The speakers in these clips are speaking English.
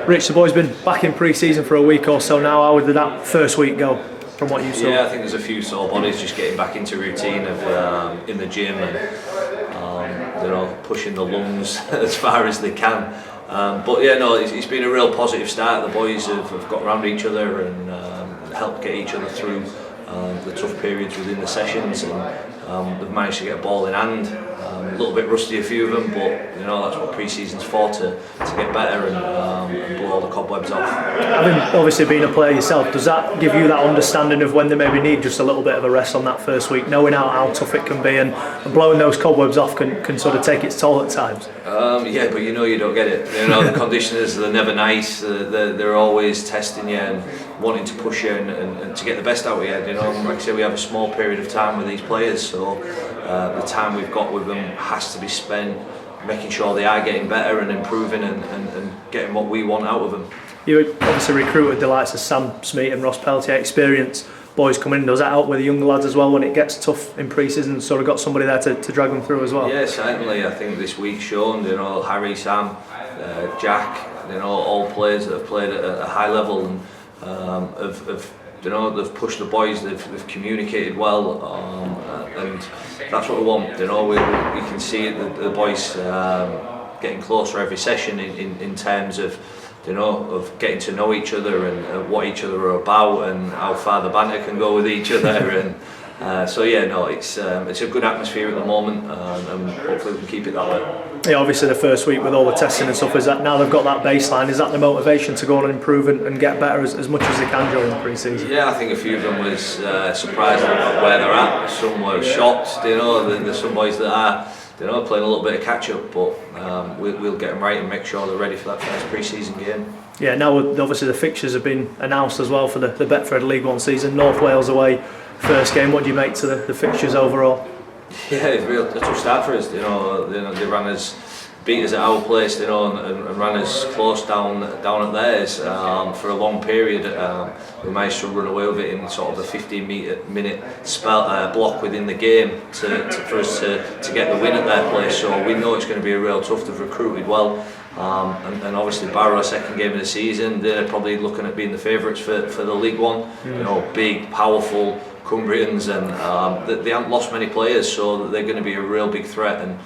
Rich, the boys been back in pre-season for a week or so now. How did that first week go from what you saw? Yeah, I think there's a few sore bodies just getting back into routine of in the gym and pushing the lungs as far as they can. But yeah, no, it's been a real positive start. The boys have got around each other and helped get each other through the tough periods within the sessions, and they've managed to get a ball in hand. A little bit rusty, a few of them, but that's what pre-season's for, to get better and blow all the cobwebs off. Having obviously been a player yourself, does that give you that understanding of when they maybe need just a little bit of a rest on that first week, knowing how tough it can be, and blowing those cobwebs off can sort of take its toll at times? Yeah, but you don't get it. The conditioners, they're never nice. They're always testing you and wanting to push you and to get the best out of you. Like I say, we have a small period of time with these players, so the time we've got with them has to be spent making sure they are getting better and improving and getting what we want out of them. You obviously recruited the likes of Sam Smeet and Ross Peltier, experienced boys coming in. Does that help with the younger lads as well when it gets tough in pre-season? Sort of got somebody there to drag them through as well? Yeah, certainly. I think this week's shown, Harry, Sam, Jack, all players that have played at a high level and they've pushed the boys, they've communicated well, and that's what we want. We can see the boys getting closer every session in terms of of getting to know each other and what each other are about and how far the banter can go with each other. And it's a good atmosphere at the moment, and hopefully we can keep it that way. Yeah, obviously the first week with all the testing and stuff, is that now they've got that baseline, is that the motivation to go on and improve and get better as much as they can during the pre-season? Yeah, I think a few of them was surprised at where they're at. Some were shocked. There's some boys that are playing a little bit of catch up, but we'll get them right and make sure they're ready for that first pre-season game. Yeah, now obviously the fixtures have been announced as well for the Betfred League One season. North Wales away, first game. What do you make to the fixtures overall? Yeah, it's a tough start for us. They ran us, beat us at our place, and ran us close down at theirs for a long period. We managed to run away with it in sort of a 15-minute block within the game for us to get the win at their place. So we know it's going to be a real tough. They've recruited well, and obviously Barrow, second game of the season, they're probably looking at being the favourites for the League One. Big, powerful Cumbrians, and they haven't lost many players, so they're going to be a real big threat, and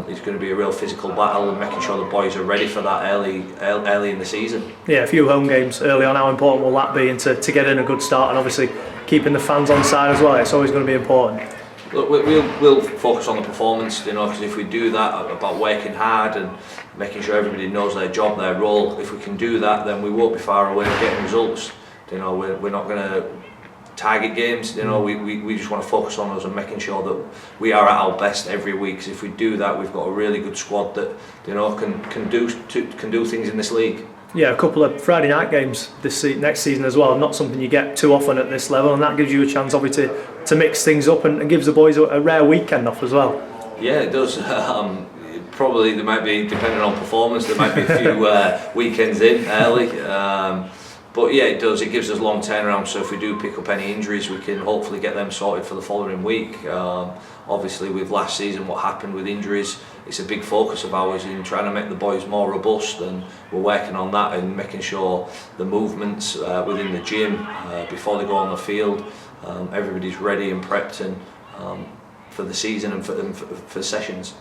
it's going to be a real physical battle and making sure the boys are ready for that early in the season. Yeah, a few home games early on. How important will that be, and to get in a good start, and obviously keeping the fans on side as well? It's always going to be important. Look, we'll focus on the performance, because if we do that, about working hard and making sure everybody knows their job, their role, if we can do that, then we won't be far away from getting results. We're not going to target games. We just want to focus on us and making sure that we are at our best every week. Because if we do that, we've got a really good squad that can do things in this league. Yeah, a couple of Friday night games next season as well. Not something you get too often at this level, and that gives you a chance, obviously, to mix things up and gives the boys a rare weekend off as well. Yeah, it does. Probably there might be, depending on performance, there might be a few weekends in early. But yeah, it does. It gives us long turnaround. So if we do pick up any injuries, we can hopefully get them sorted for the following week. Obviously, with last season, what happened with injuries, it's a big focus of ours in trying to make the boys more robust, and we're working on that and making sure the movements within the gym before they go on the field, everybody's ready and prepped and for the season and for sessions.